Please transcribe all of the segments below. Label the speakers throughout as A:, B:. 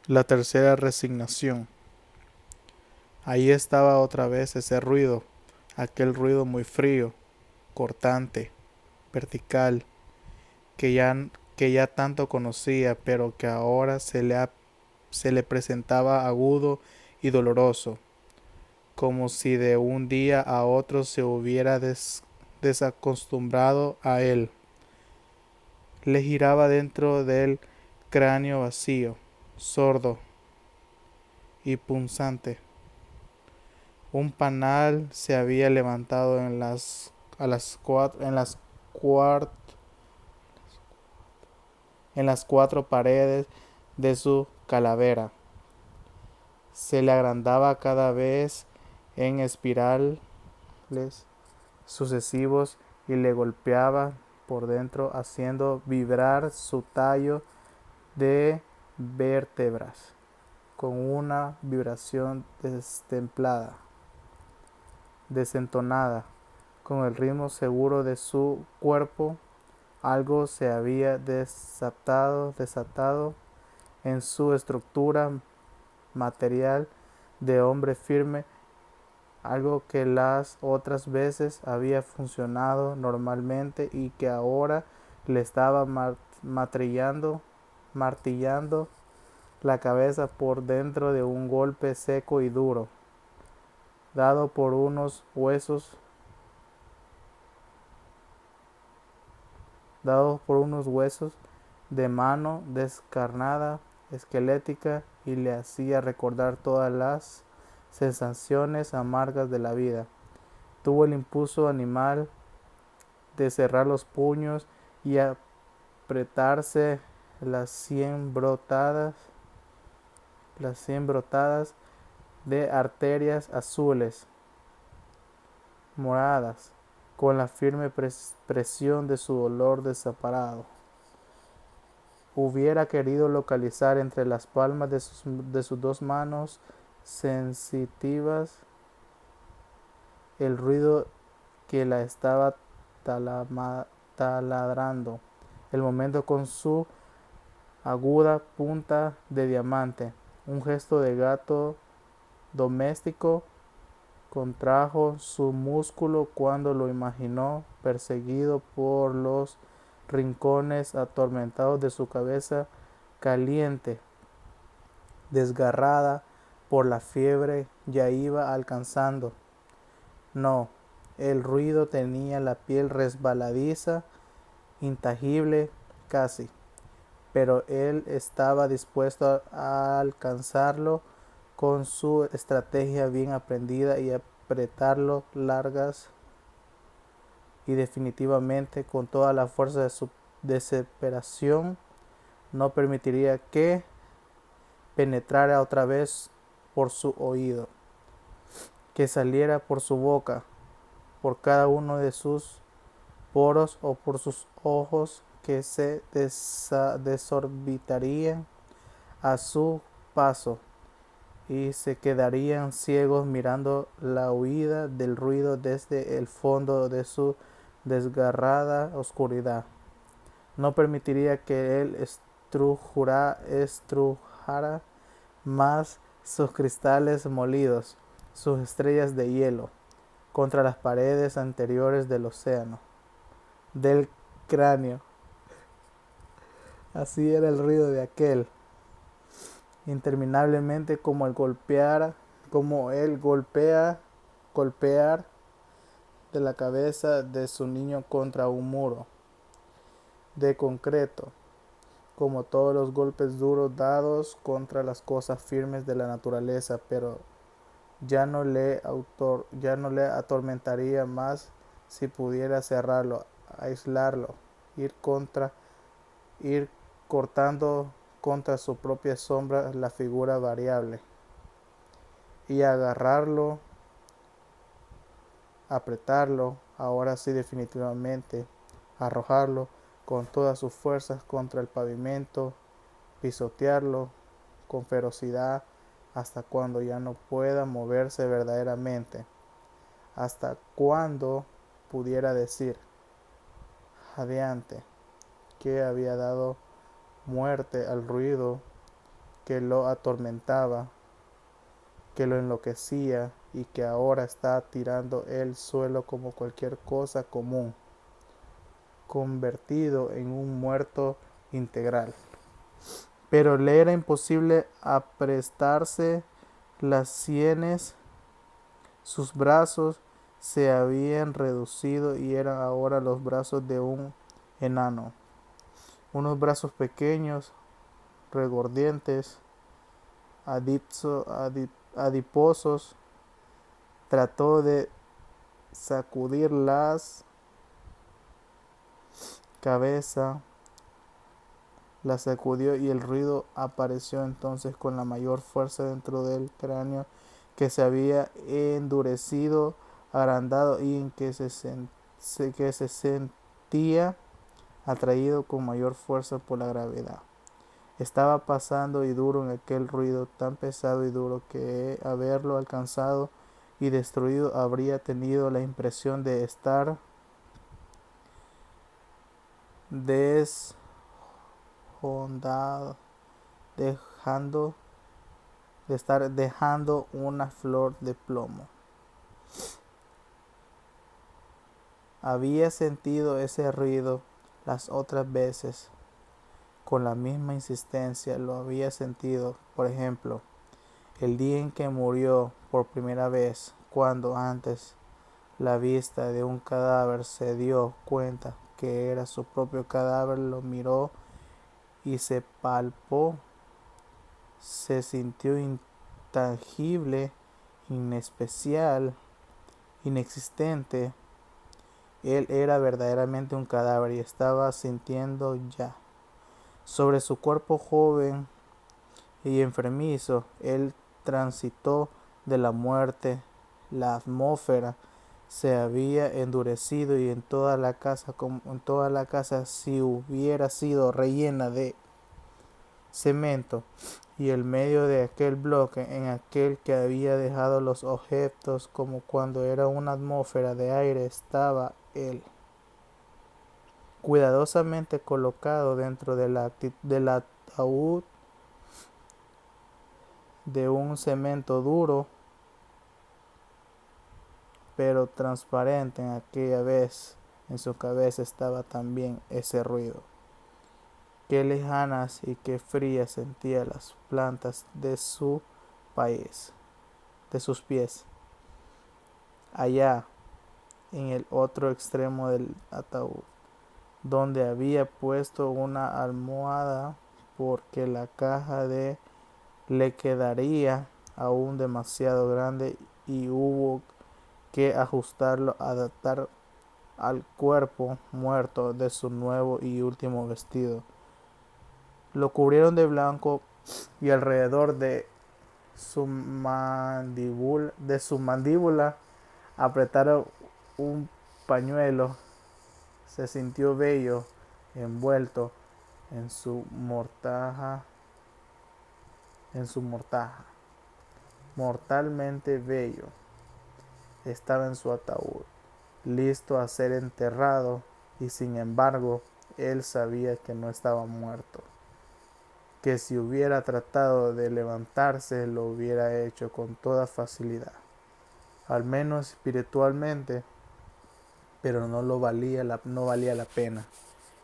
A: La tercera resignación. Ahí estaba otra vez ese ruido, aquel ruido muy frío, cortante, vertical, que ya tanto conocía, pero que ahora se le presentaba agudo y doloroso, como si de un día a otro se hubiera desacostumbrado a él. Le giraba dentro del cráneo vacío, sordo y punzante. Un panal se había levantado cuart- en las cuatro paredes de su calavera. Se le agrandaba cada vez en espirales sucesivos y le golpeaba por dentro haciendo vibrar su tallo de vértebras con una vibración destemplada, desentonada, con el ritmo seguro de su cuerpo. Algo se había desatado en su estructura material de hombre firme, algo que las otras veces había funcionado normalmente y que ahora le estaba martillando la cabeza por dentro de un golpe seco y duro, dado por unos huesos, dados por unos huesos de mano descarnada, esquelética, y le hacía recordar todas las sensaciones amargas de la vida. Tuvo el impulso animal de cerrar los puños y apretarse las 100 brotadas de arterias azules, moradas, con la firme presión de su dolor desaparado. Hubiera querido localizar entre las palmas de sus dos manos sensitivas el ruido que la estaba taladrando, el momento con su aguda punta de diamante. Un gesto de gato doméstico contrajo su músculo cuando lo imaginó perseguido por los rincones atormentados de su cabeza caliente, desgarrada por la fiebre, ya iba alcanzando. No, el ruido tenía la piel resbaladiza, intangible casi, pero él estaba dispuesto a alcanzarlo con su estrategia bien aprendida y apretarlo largas y definitivamente con toda la fuerza de su desesperación. No permitiría que penetrara otra vez por su oído, que saliera por su boca, por cada uno de sus poros o por sus ojos que se desorbitarían a su paso y se quedarían ciegos mirando la huida del ruido desde el fondo de su desgarrada oscuridad. No permitiría que él estrujara más sus cristales molidos, sus estrellas de hielo, contra las paredes anteriores del océano, del cráneo. Así era el ruido de aquel, interminablemente como el golpear de la cabeza de su niño contra un muro de concreto, como todos los golpes duros dados contra las cosas firmes de la naturaleza, pero ya no le atormentaría más si pudiera cerrarlo, aislarlo, ir contra, ir cortando contra su propia sombra la figura variable y agarrarlo, apretarlo, ahora sí definitivamente, arrojarlo con todas sus fuerzas contra el pavimento, pisotearlo con ferocidad hasta cuando ya no pueda moverse verdaderamente, hasta cuando pudiera decir, jadeante, que había dado muerte al ruido que lo atormentaba, que lo enloquecía y que ahora está tirando el suelo como cualquier cosa común, convertido en un muerto integral. Pero le era imposible aprestarse las sienes, sus brazos se habían reducido y eran ahora los brazos de un enano. Unos brazos pequeños, regordientes, adiposos. Trató de sacudir las cabeza, la sacudió y el ruido apareció entonces con la mayor fuerza dentro del cráneo que se había endurecido, agrandado y en que se sentía atraído con mayor fuerza por la gravedad. Estaba pasando y duro en aquel ruido tan pesado y duro que haberlo alcanzado y destruido habría tenido la impresión de estar dejando de estar dejando una flor de plomo. Había sentido ese ruido las otras veces con la misma insistencia. Lo había sentido, por ejemplo, el día en que murió por primera vez, cuando antes la vista de un cadáver se dio cuenta que era su propio cadáver, lo miró y se palpó, se sintió intangible, inespecial, inexistente. Él era verdaderamente un cadáver y estaba sintiendo ya. Sobre su cuerpo joven y enfermizo, él transitó de la muerte. La atmósfera se había endurecido y en toda la casa, como en toda la casa, si hubiera sido rellena de cemento, y el medio de aquel bloque en aquel que había dejado los objetos como cuando era una atmósfera de aire estaba él, cuidadosamente colocado dentro del ataúd de un cemento duro pero transparente. En aquella vez en su cabeza estaba también ese ruido. Qué lejanas y qué frías sentía las plantas de su país, de sus pies. Allá, en el otro extremo del ataúd, donde había puesto una almohada porque la caja le quedaría aún demasiado grande y hubo que ajustarlo, adaptar al cuerpo muerto de su nuevo y último vestido. Lo cubrieron de blanco y alrededor de su mandíbula apretaron un pañuelo. Se sintió bello, envuelto en su mortaja, mortalmente bello. Estaba en su ataúd, listo a ser enterrado, y sin embargo, él sabía que no estaba muerto, que si hubiera tratado de levantarse lo hubiera hecho con toda facilidad, al menos espiritualmente, pero no valía la pena.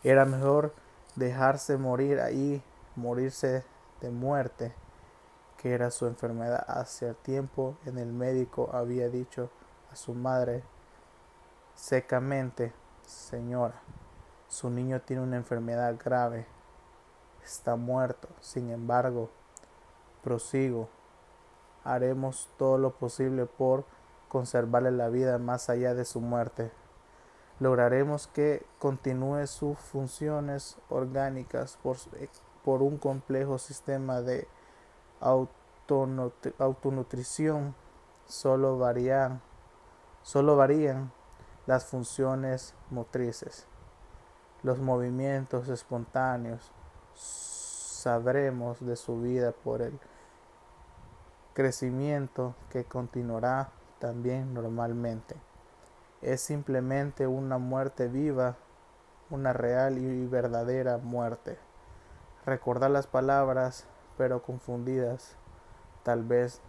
A: Era mejor dejarse morir ahí, morirse de muerte, que era su enfermedad. Hace tiempo en el médico había dicho a su madre secamente: señora, su niño tiene una enfermedad grave, está muerto. Sin embargo, prosigo, haremos todo lo posible por conservarle la vida más allá de su muerte. Lograremos que continúe sus funciones orgánicas por un complejo sistema de autonutrición. Solo varían las funciones motrices, los movimientos espontáneos. Sabremos de su vida por el crecimiento que continuará también normalmente. Es simplemente una muerte viva, una real y verdadera muerte. Recordar las palabras pero confundidas. Tal vez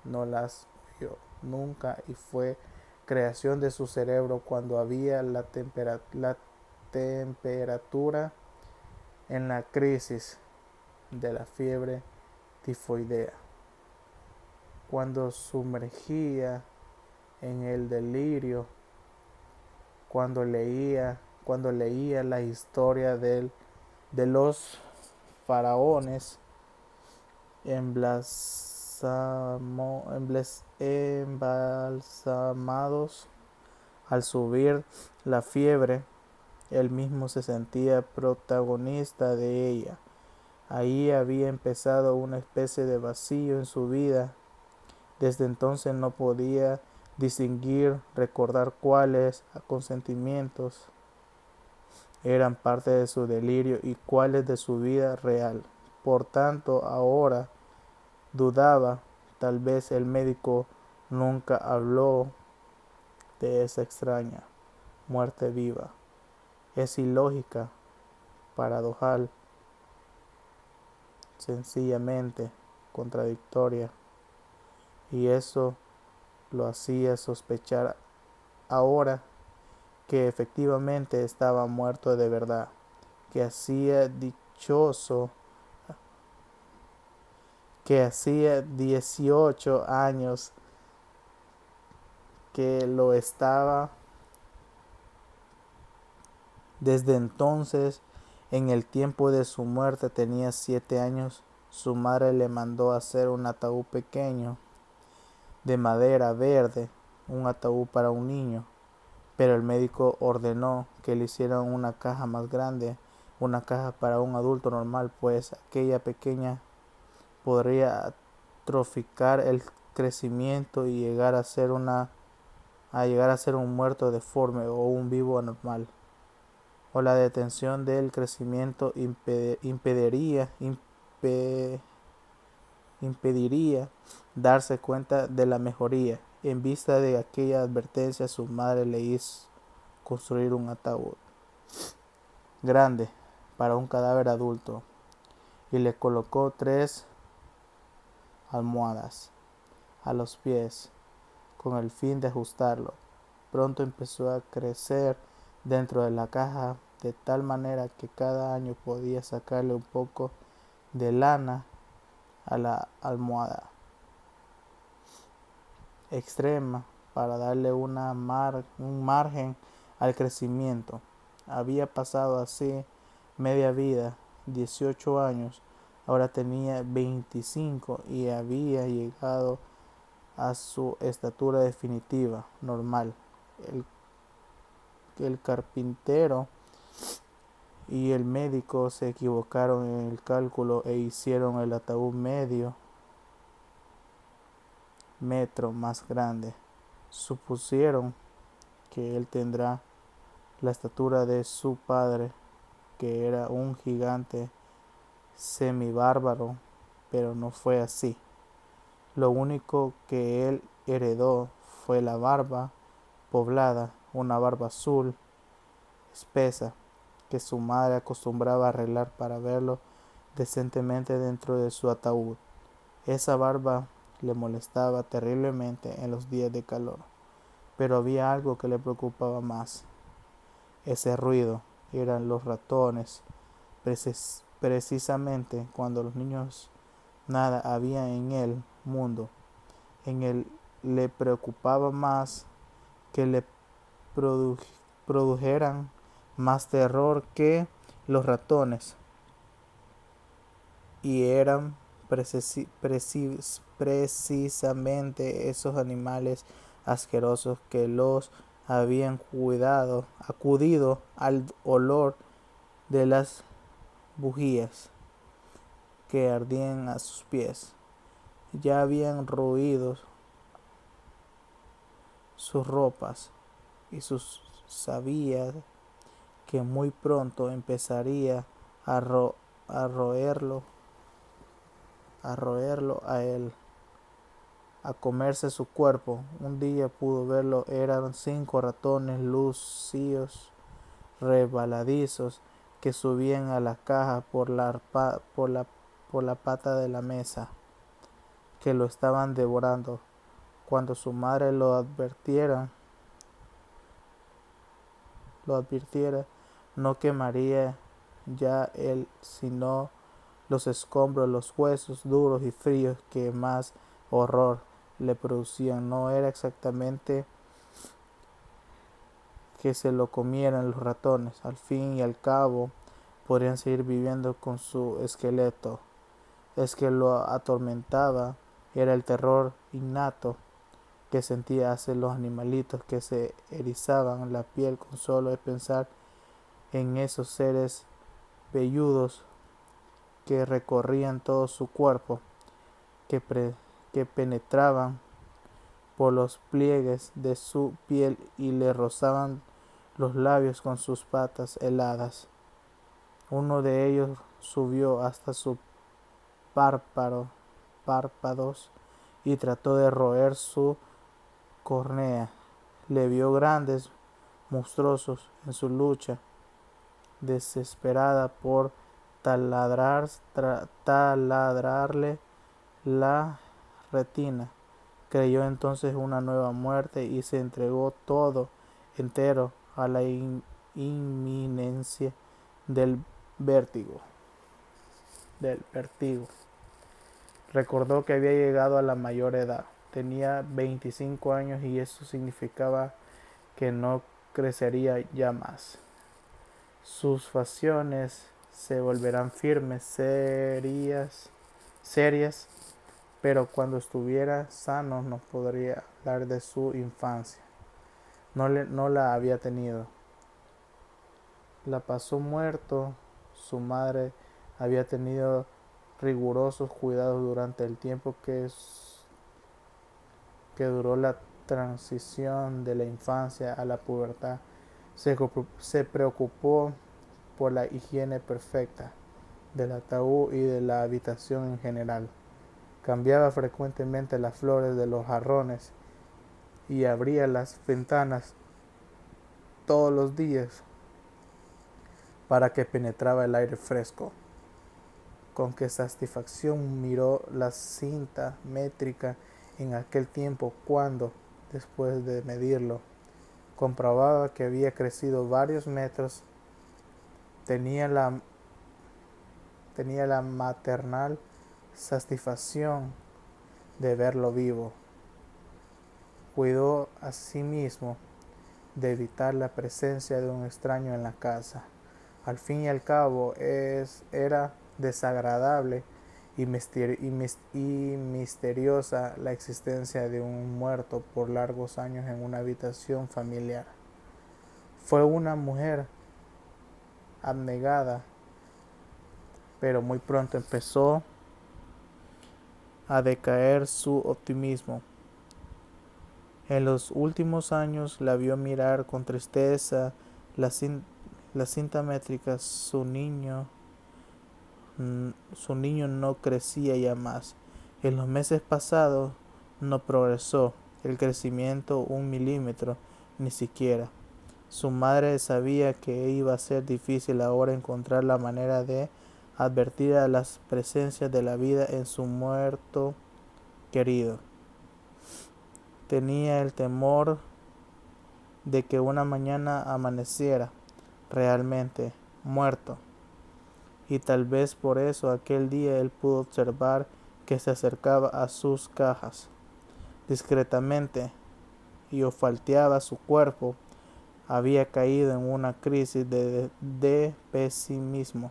A: no las vio nunca y fue creación de su cerebro cuando había la temperatura en la crisis de la fiebre tifoidea. Cuando sumergía en el delirio, cuando leía la historia de los faraones embalsamados al subir la fiebre, él mismo se sentía protagonista de ella. Ahí había empezado una especie de vacío en su vida. Desde entonces no podía distinguir, recordar cuáles acontecimientos eran parte de su delirio y cuáles de su vida real. Por tanto, ahora dudaba. Tal vez el médico nunca habló de esa extraña muerte viva. Es ilógica, paradojal, sencillamente contradictoria, y eso lo hacía sospechar ahora que efectivamente estaba muerto de verdad, que hacía 18 años que lo estaba. Desde entonces, en el tiempo de su muerte, tenía 7 años. Su madre le mandó hacer un ataúd pequeño de madera verde, un ataúd para un niño, pero el médico ordenó que le hicieran una caja más grande, una caja para un adulto normal, pues aquella pequeña podría atroficar el crecimiento y llegar a ser un muerto deforme o un vivo anormal, o la detención del crecimiento impediría darse cuenta de la mejoría. En vista de aquella advertencia, su madre le hizo construir un ataúd grande para un cadáver adulto y le colocó 3 almohadas a los pies con el fin de ajustarlo. Pronto empezó a crecer dentro de la caja de tal manera que cada año podía sacarle un poco de lana a la almohada extrema para darle un margen al crecimiento. Había pasado así media vida, 18 años, ahora tenía 25 y había llegado a su estatura definitiva, normal. El carpintero y el médico se equivocaron en el cálculo e hicieron el ataúd medio metro más grande. Supusieron que él tendrá la estatura de su padre, que era un gigante semibárbaro, pero no fue así. Lo único que él heredó fue la barba poblada, una barba azul espesa que su madre acostumbraba a arreglar para verlo decentemente dentro de su ataúd. Esa barba le molestaba terriblemente en los días de calor, pero había algo que le preocupaba más. Ese ruido eran los ratones. Precisamente cuando los niños nada había en el mundo, en él le preocupaba más que le produjeran más terror que los ratones, y eran precisamente esos animales asquerosos que los habían acudido al olor de las bujías que ardían a sus pies. Ya habían roído sus ropas y sabía que muy pronto empezaría a roerlo a él, a comerse su cuerpo. Un día pudo verlo, eran 5 ratones lucios, resbaladizos, que subían a la caja por la por la pata de la mesa, que lo estaban devorando. Cuando su madre lo advirtiera, no quemaría ya él, sino los escombros, los huesos duros y fríos que más horror le producían. No era exactamente que se lo comieran los ratones. Al fin y al cabo, podrían seguir viviendo con su esqueleto. Es que lo atormentaba era el terror innato que sentía hacia los animalitos que se erizaban la piel con solo de pensar en esos seres velludos que recorrían todo su cuerpo, que penetraban por los pliegues de su piel y le rozaban los labios con sus patas heladas. Uno de ellos subió hasta sus párpados y trató de roer su córnea. Le vio grandes, monstruosos en su lucha desesperada por taladrarle la retina. Creyó entonces una nueva muerte y se entregó todo entero a la inminencia del vértigo. Recordó que había llegado a la mayor edad. Tenía 25 años y eso significaba que no crecería ya más. Sus facciones se volverán firmes, serias, pero cuando estuviera sano no podría hablar de su infancia. No la había tenido. La pasó muerto. Su madre había tenido rigurosos cuidados durante el tiempo que duró la transición de la infancia a la pubertad. Se preocupó por la higiene perfecta del ataúd y de la habitación en general. Cambiaba frecuentemente las flores de los jarrones y abría las ventanas todos los días para que penetrara el aire fresco. Con qué satisfacción miró la cinta métrica en aquel tiempo cuando, después de medirlo, comprobaba que había crecido varios metros. Tenía la maternal satisfacción de verlo vivo. Cuidó asimismo de evitar la presencia de un extraño en la casa. Al fin y al cabo era desagradable y misteriosa la existencia de un muerto por largos años en una habitación familiar. Fue una mujer abnegada, pero muy pronto empezó a decaer su optimismo. En los últimos años la vio mirar con tristeza la cinta métrica. Su niño no crecía ya más. En los meses pasados no progresó el crecimiento 1 milímetro, ni siquiera. Su madre sabía que iba a ser difícil ahora encontrar la manera de advertir a las presencias de la vida en su muerto querido. Tenía el temor de que una mañana amaneciera realmente muerto, y tal vez por eso aquel día él pudo observar que se acercaba a sus cajas discretamente y olfateaba su cuerpo. Había caído en una crisis de pesimismo.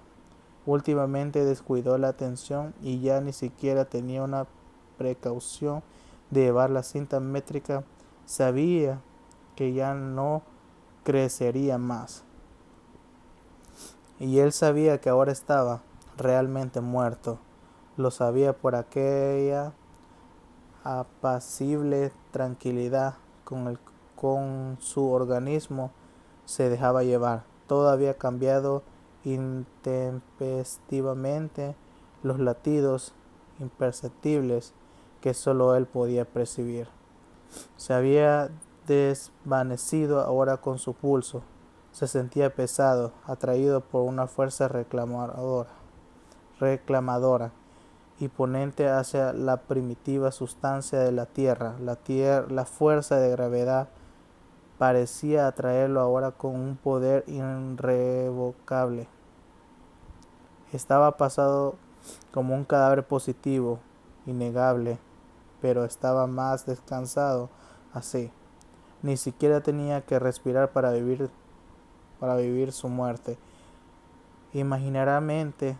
A: Últimamente descuidó la atención y ya ni siquiera tenía una precaución de llevar la cinta métrica. Sabía que ya no crecería más. Y él sabía que ahora estaba realmente muerto. Lo sabía por aquella apacible tranquilidad con su organismo se dejaba llevar. Todo había cambiado intempestivamente. Los latidos imperceptibles que solo él podía percibir se había desvanecido ahora con su pulso. Se sentía pesado, atraído por una fuerza reclamadora. y ponente hacia la primitiva sustancia de la tierra. La fuerza de gravedad parecía atraerlo ahora con un poder irrevocable. Estaba pasado como un cadáver positivo, innegable, pero estaba más descansado así. Ni siquiera tenía que respirar para vivir su muerte. Imaginariamente,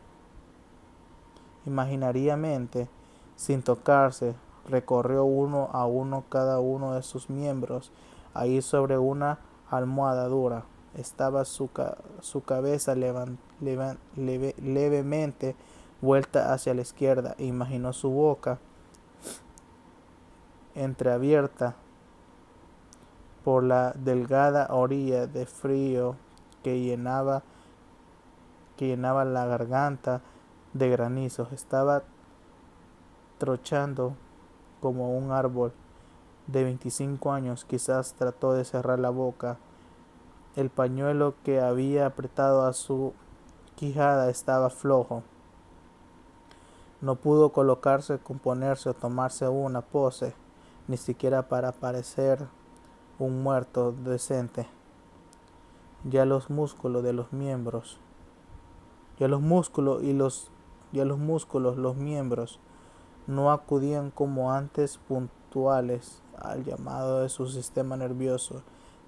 A: sin tocarse, recorrió uno a uno cada uno de sus miembros. Ahí sobre una almohada dura estaba su cabeza levemente vuelta hacia la izquierda. Imaginó su boca entreabierta por la delgada orilla de frío que llenaba la garganta de granizos. Estaba trochando como un árbol de 25 años. Quizás trató de cerrar la boca. El pañuelo que había apretado a su quijada estaba flojo. No pudo colocarse, componerse o tomarse una pose, ni siquiera para parecer un muerto decente. Ya los músculos, los miembros no acudían como antes puntuales al llamado de su sistema nervioso.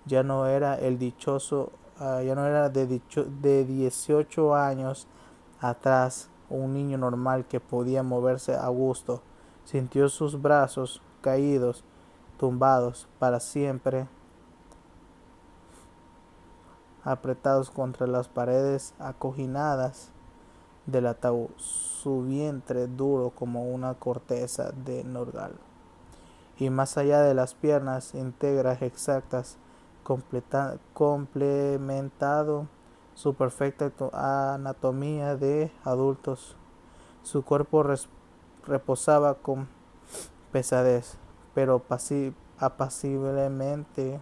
A: Ya no era de 18 años atrás un niño normal que podía moverse a gusto. Sintió sus brazos caídos, tumbados para siempre, apretados contra las paredes acoginadas del ataúd, su vientre duro como una corteza de nogal, y más allá de las piernas íntegras exactas, complementado su perfecta anatomía de adultos. Su cuerpo reposaba con pesadez, pero apaciblemente,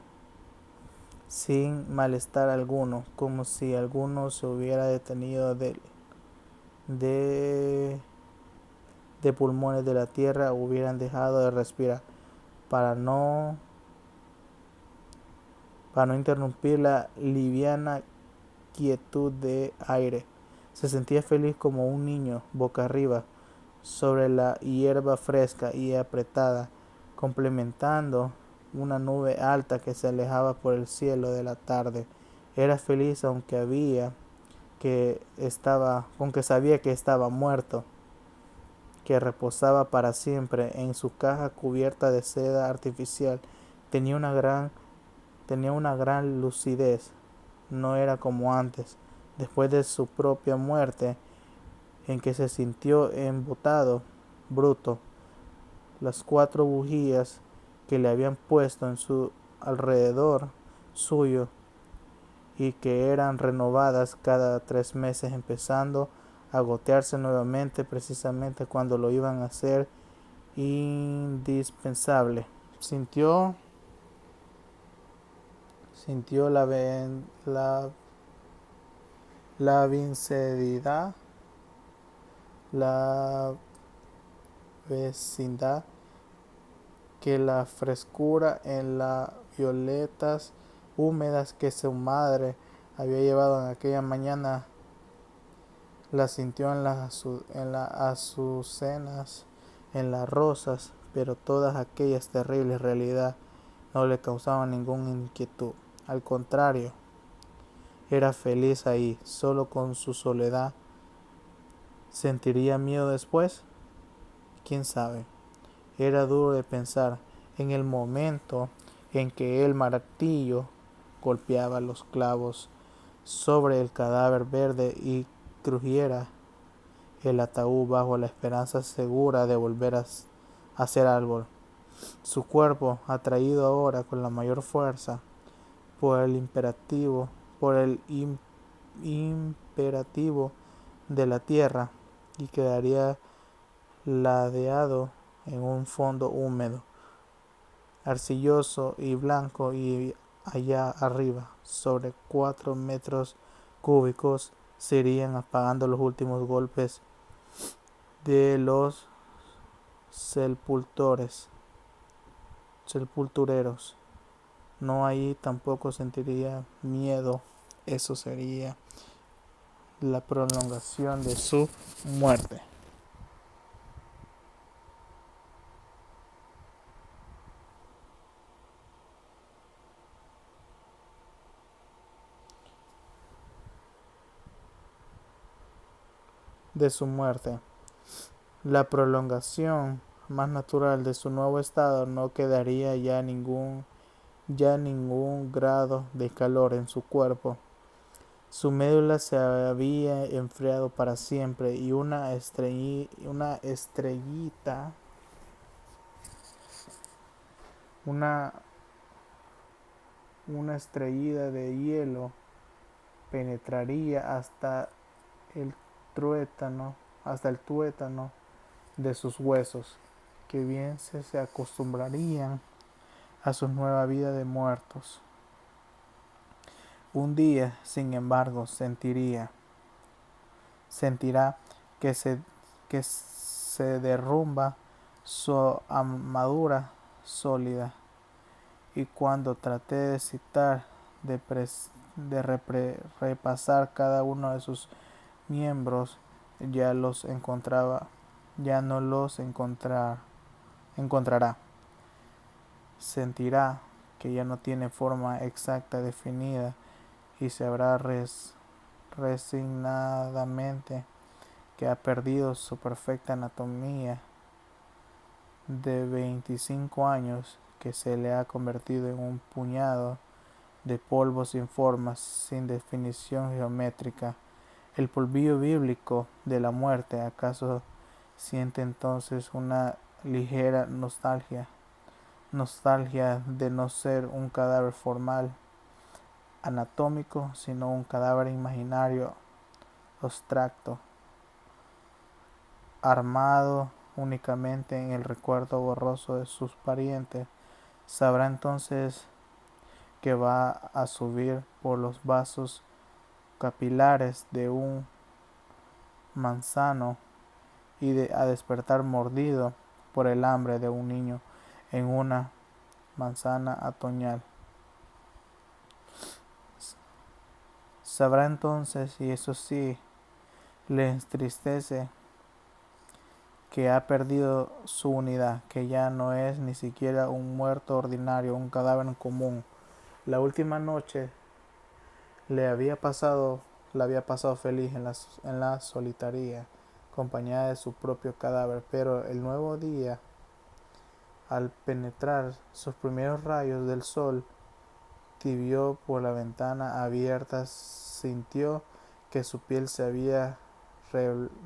A: sin malestar alguno, como si alguno se hubiera detenido de pulmones de la tierra hubieran dejado de respirar para no interrumpir la liviana quietud de aire. Se sentía feliz como un niño boca arriba sobre la hierba fresca y apretada, complementando una nube alta que se alejaba por el cielo de la tarde. Era feliz aunque sabía que estaba muerto, que reposaba para siempre en su caja cubierta de seda artificial. Tenía una gran lucidez. No era como antes, después de su propia muerte, en que se sintió embotado, bruto. Las 4 bujías que le habían puesto en su alrededor suyo y que eran renovadas cada 3 meses, empezando a gotearse nuevamente precisamente cuando lo iban a hacer indispensable. Sintió la vecindad, que la frescura en las violetas húmedas que su madre había llevado en aquella mañana, la sintió en las azucenas, en las rosas, pero todas aquellas terribles realidades no le causaban ninguna inquietud. Al contrario, era feliz ahí, solo con su soledad. ¿Sentiría miedo después? ¿Quién sabe? Era duro de pensar en el momento en que el martillo golpeaba los clavos sobre el cadáver verde y crujiera el ataúd bajo la esperanza segura de volver a ser árbol. Su cuerpo, atraído ahora con la mayor fuerza por el imperativo de la tierra, y quedaría ladeado en un fondo húmedo, arcilloso y blanco, y allá arriba, sobre 4 metros cúbicos, se irían apagando los últimos golpes de los sepultureros. No, ahí tampoco sentiría miedo. Eso sería la prolongación de su muerte. De su muerte. La prolongación más natural de su nuevo estado no quedaría ya ningún grado de calor en su cuerpo. Su médula se había enfriado para siempre y una estrellita, una, una estrellita de hielo penetraría el tuétano, hasta el tuétano de sus huesos, que bien se acostumbrarían a su nueva vida de muertos. Un día, sin embargo, sentirá que se derrumba su armadura sólida, y cuando traté de citar, repasar cada uno de sus miembros, ya no los encontrará. Sentirá que ya no tiene forma exacta definida y sabrá resignadamente que ha perdido su perfecta anatomía de 25 años, que se le ha convertido en un puñado de polvo sin forma, sin definición geométrica. El polvillo bíblico de la muerte. ¿Acaso siente entonces una ligera nostalgia de no ser un cadáver formal, anatómico, sino un cadáver imaginario, abstracto, armado únicamente en el recuerdo borroso de sus parientes? Sabrá entonces que va a subir por los vasos capilares de un manzano a despertar mordido por el hambre de un niño en una manzana otoñal. Sabrá entonces, y eso sí le entristece, que ha perdido su unidad, que ya no es ni siquiera un muerto ordinario, un cadáver común. La última noche la había pasado feliz en la solitaria, acompañada de su propio cadáver, pero el nuevo día, al penetrar sus primeros rayos del sol tibio por la ventana abierta, sintió que su piel se había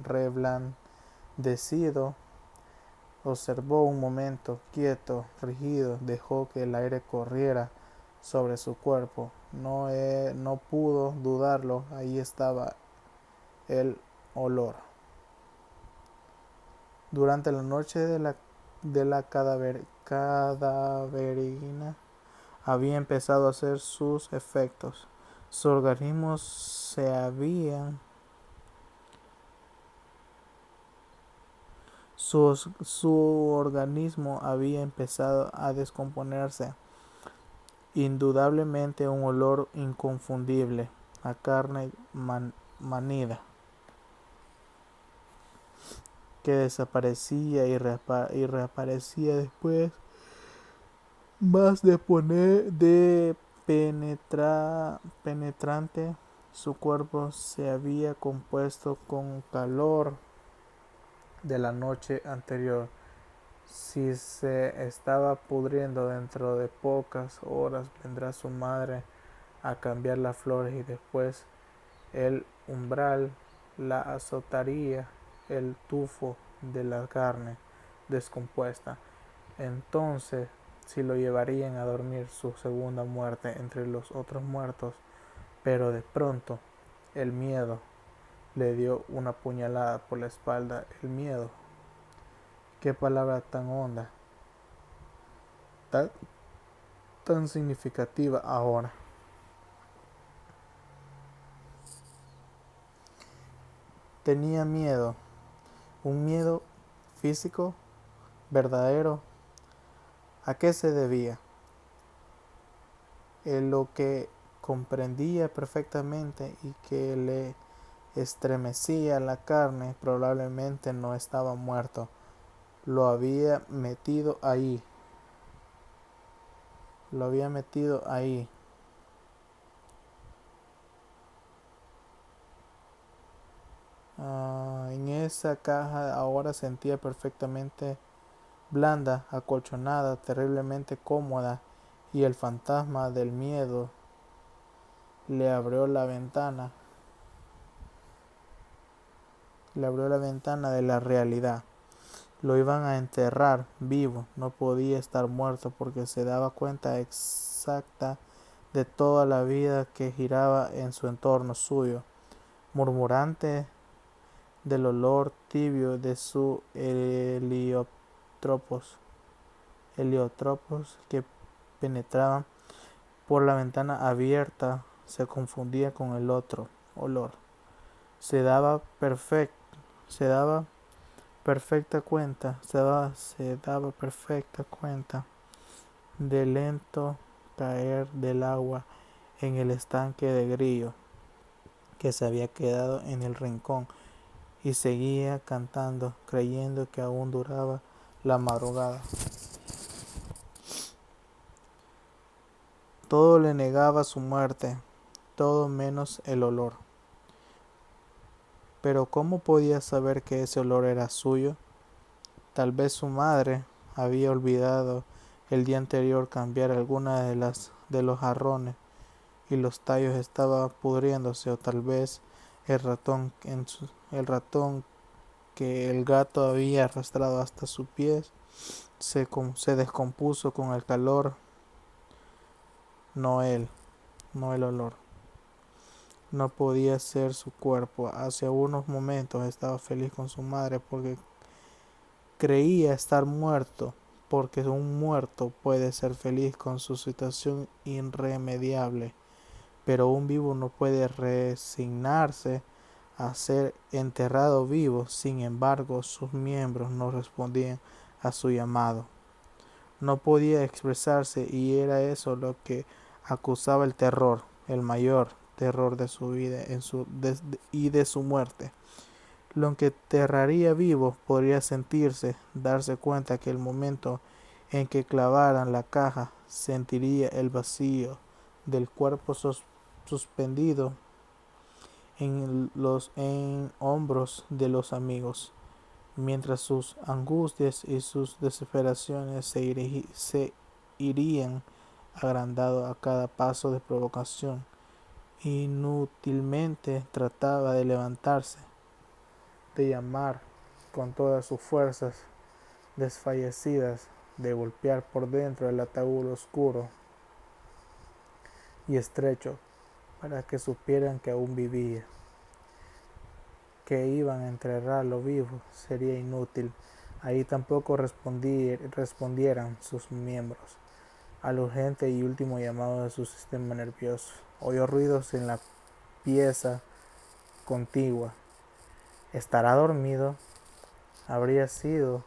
A: reblandecido. Observó un momento, quieto, rígido, dejó que el aire corriera sobre su cuerpo. No pudo dudarlo, ahí estaba el olor. Durante la noche de la cadaverina había empezado a hacer sus efectos. Su organismo su organismo había empezado a descomponerse. Indudablemente un olor inconfundible a carne manida, que desaparecía y reaparecía después, más de penetrante. Su cuerpo se había compuesto con calor de la noche anterior. Si se estaba pudriendo, dentro de pocas horas vendrá su madre a cambiar las flores, y después el umbral la azotaría el tufo de la carne descompuesta. Entonces si lo llevarían a dormir, su segunda muerte entre los otros muertos. Pero de pronto el miedo le dio una puñalada por la espalda. El miedo, qué palabra tan honda, tan, tan significativa ahora. Tenía miedo Un miedo físico verdadero. ¿A qué se debía? Lo que comprendía perfectamente y que le estremecía la carne probablemente no estaba muerto. Lo había metido ahí. Lo había metido ahí. En esa caja ahora sentía perfectamente blanda, acolchonada, terriblemente cómoda, y el fantasma del miedo le abrió la ventana de la realidad. Lo iban a enterrar vivo, no podía estar muerto porque se daba cuenta exacta de toda la vida que giraba en su entorno suyo, murmurante del olor tibio de su heliotropos que penetraban por la ventana abierta se confundía con el otro olor. Se daba perfecta cuenta del lento caer del agua en el estanque de Grillo que se había quedado en el rincón y seguía cantando, creyendo que aún duraba la madrugada. Todo le negaba su muerte, todo menos el olor. Pero ¿cómo podía saber que ese olor era suyo? Tal vez su madre había olvidado el día anterior cambiar alguna de los jarrones y los tallos estaban pudriéndose, o tal vez el ratón que el gato había arrastrado hasta sus pies se descompuso con el calor, no el olor. No podía ser su cuerpo. Hace unos momentos estaba feliz con su madre porque creía estar muerto, porque un muerto puede ser feliz con su situación irremediable, pero un vivo no puede resignarse a ser enterrado vivo. Sin embargo, sus miembros no respondían a su llamado. No podía expresarse y era eso lo que acusaba el terror, el mayor terror de su vida y de su muerte. Lo que enterraría vivo podría sentirse, darse cuenta que el momento en que clavaran la caja sentiría el vacío del cuerpo suspendido en los hombros de los amigos, mientras sus angustias y sus desesperaciones se irían agrandando a cada paso de provocación. Inútilmente trataba de levantarse, de llamar con todas sus fuerzas desfallecidas, de golpear por dentro el ataúd oscuro y estrecho para que supieran que aún vivía. Que iban a enterrarlo vivo sería inútil. Ahí tampoco respondieran sus miembros al urgente y último llamado de su sistema nervioso. Oyó ruidos en la pieza contigua. ¿Estará dormido? Habría sido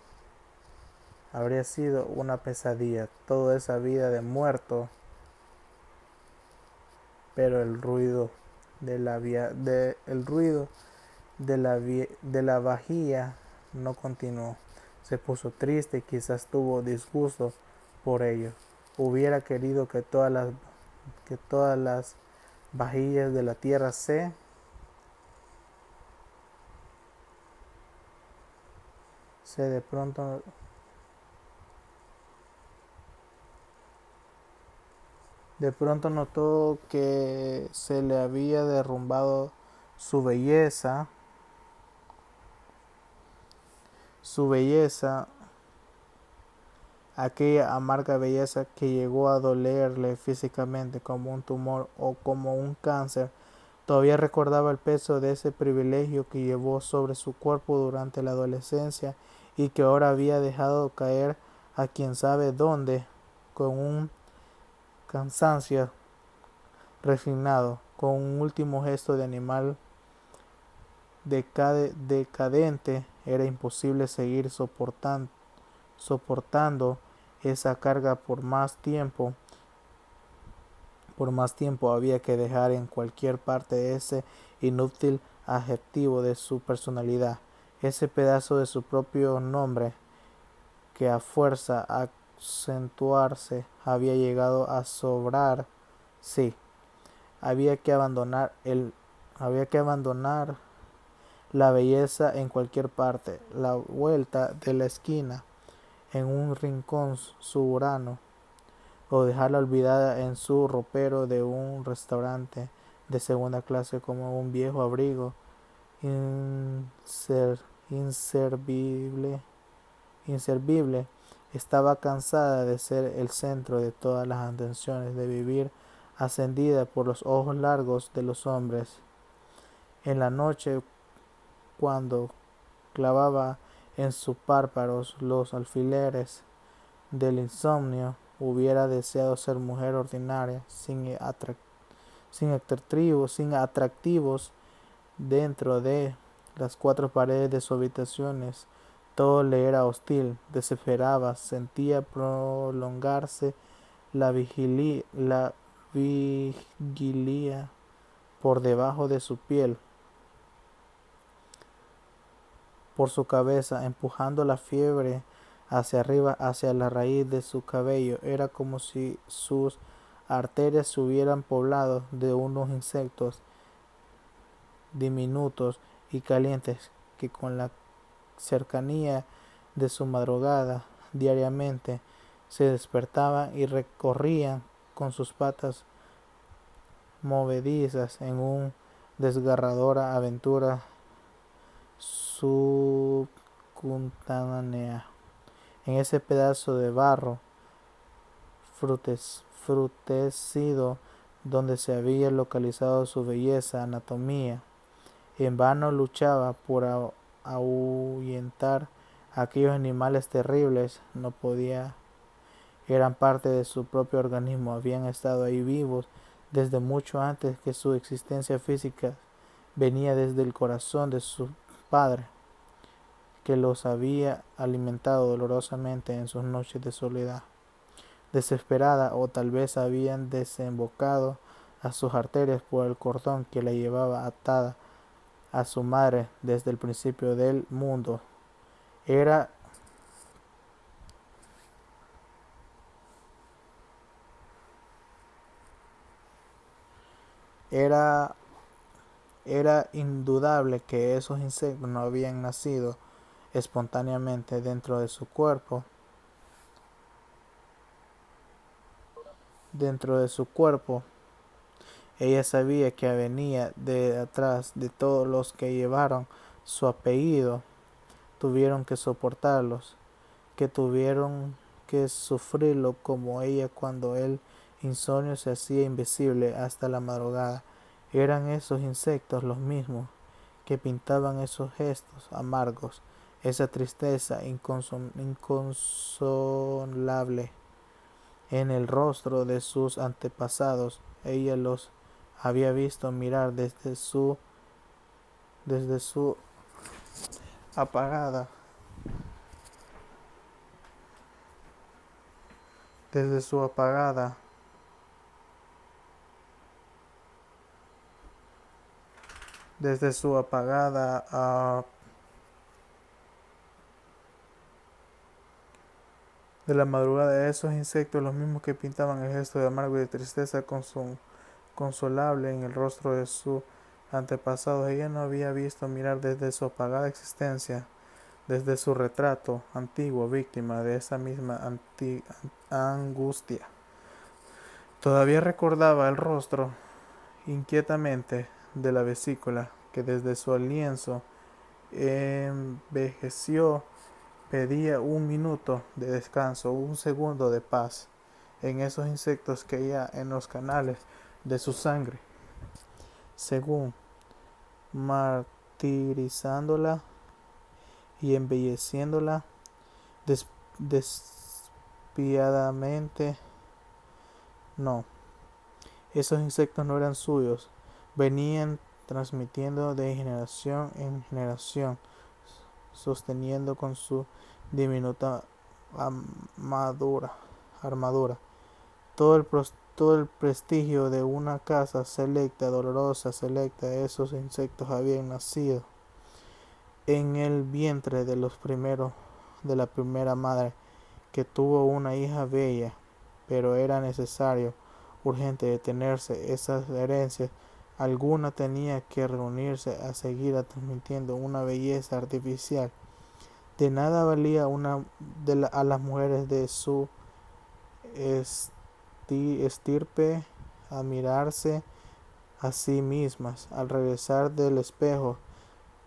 A: una pesadilla toda esa vida de muerto, pero el ruido de la vajilla no continuó. Se puso triste y quizás tuvo disgusto por ello. Hubiera querido que todas las vajillas de la tierra de pronto notó que se le había derrumbado su belleza, aquella amarga belleza que llegó a dolerle físicamente como un tumor o como un cáncer. Todavía recordaba el peso de ese privilegio que llevó sobre su cuerpo durante la adolescencia y que ahora había dejado caer a quién sabe dónde, con un cansancio resignado, con un último gesto de animal decadente Era imposible seguir soportando esa carga por más tiempo. Por más tiempo había que dejar en cualquier parte ese inútil adjetivo de su personalidad, ese pedazo de su propio nombre que a fuerza acentuarse había llegado a sobrar. Sí, había que abandonar la belleza en cualquier parte, la vuelta de la esquina, en un rincón suburano, o dejarla olvidada en su ropero de un restaurante de segunda clase como un viejo abrigo inservible. Estaba cansada de ser el centro de todas las atenciones, de vivir ascendida por los ojos largos de los hombres. En la noche, cuando clavaba en sus párpados los alfileres del insomnio, hubiera deseado ser mujer ordinaria, sin atractivos dentro de las cuatro paredes de sus habitaciones. Todo le era hostil, desesperaba, sentía prolongarse la vigilia por debajo de su piel, por su cabeza, empujando la fiebre hacia arriba, hacia la raíz de su cabello. Era como si sus arterias se hubieran poblado de unos insectos diminutos y calientes que con la cercanía de su madrugada diariamente se despertaban y recorrían con sus patas movedizas en una desgarradora aventura subcutánea en ese pedazo de barro frutecido donde se había localizado su belleza anatomía. En vano luchaba por ahuyentar a aquellos animales terribles, no podía. Eran parte de su propio organismo, habían estado ahí vivos desde mucho antes que su existencia física, venía desde el corazón de su padre, que los había alimentado dolorosamente en sus noches de soledad desesperada, o tal vez habían desembocado a sus arterias por el cordón que la llevaba atada a su madre desde el principio del mundo. Era era era indudable que esos insectos no habían nacido espontáneamente dentro de su cuerpo. Ella sabía que venía de atrás de todos los que llevaron su apellido, tuvieron que soportarlos, que tuvieron que sufrirlo como ella cuando el insomnio se hacía invisible hasta la madrugada. Eran esos insectos los mismos que pintaban esos gestos amargos, esa tristeza inconsolable en el rostro de sus antepasados. Ella los había visto mirar desde su apagada desde su apagada desde su apagada de la madrugada de esos insectos, los mismos que pintaban el gesto de amargo y de tristeza consolable en el rostro de sus antepasados. Ella no había visto mirar desde su apagada existencia, desde su retrato antiguo, víctima de esa misma angustia. Todavía recordaba el rostro inquietamente de la vesícula, que desde su lienzo envejeció. Pedía un minuto de descanso, un segundo de paz en esos insectos que ya en los canales de su sangre, según martirizándola y embelleciéndola despiadadamente. No, esos insectos no eran suyos, venían transmitiendo de generación en generación sosteniendo con su diminuta armadura todo el prestigio de una casa selecta, dolorosa, selecta. Esos insectos habían nacido en el vientre de la primera madre, que tuvo una hija bella, pero era necesario, urgente, detenerse. Esas herencias, alguna tenía que reunirse a seguir transmitiendo una belleza artificial. De nada valía a las mujeres de su estirpe admirarse a sí mismas al regresar del espejo.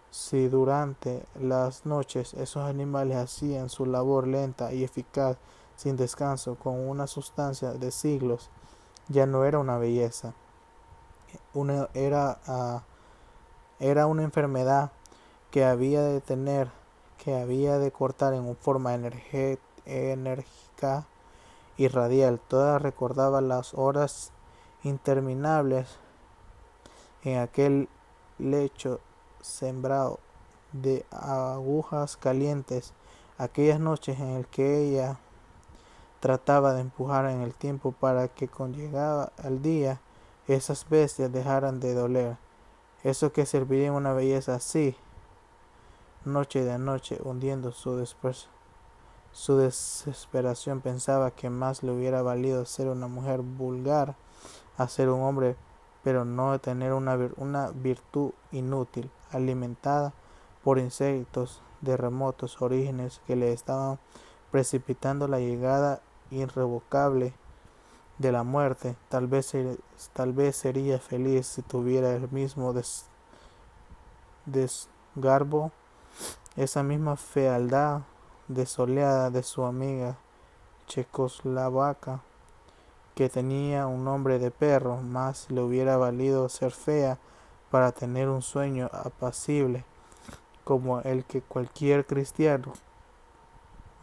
A: Si durante las noches esos animales hacían su labor lenta y eficaz, sin descanso, con una sustancia de siglos, ya no era una belleza, era una enfermedad que había de tener, que había de cortar en forma enérgica y radial. Toda recordaba las horas interminables en aquel lecho sembrado de agujas calientes, aquellas noches en el que ella trataba de empujar en el tiempo para que cuando llegaba el día esas bestias dejaran de doler. Eso que serviría en una belleza así, noche de noche, hundiendo su desesperación. Pensaba que más le hubiera valido ser una mujer vulgar a ser un hombre, pero no tener una virtud inútil, alimentada por insectos de remotos orígenes que le estaban precipitando la llegada irrevocable de la muerte. Tal vez sería feliz si tuviera el mismo desgarbo, esa misma fealdad desoleada de su amiga checoslovaca, que tenía un nombre de perro. Más le hubiera valido ser fea para tener un sueño apacible como el que cualquier cristiano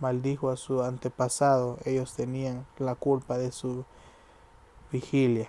A: maldijo a su antepasado. Ellos tenían la culpa de su vigilia.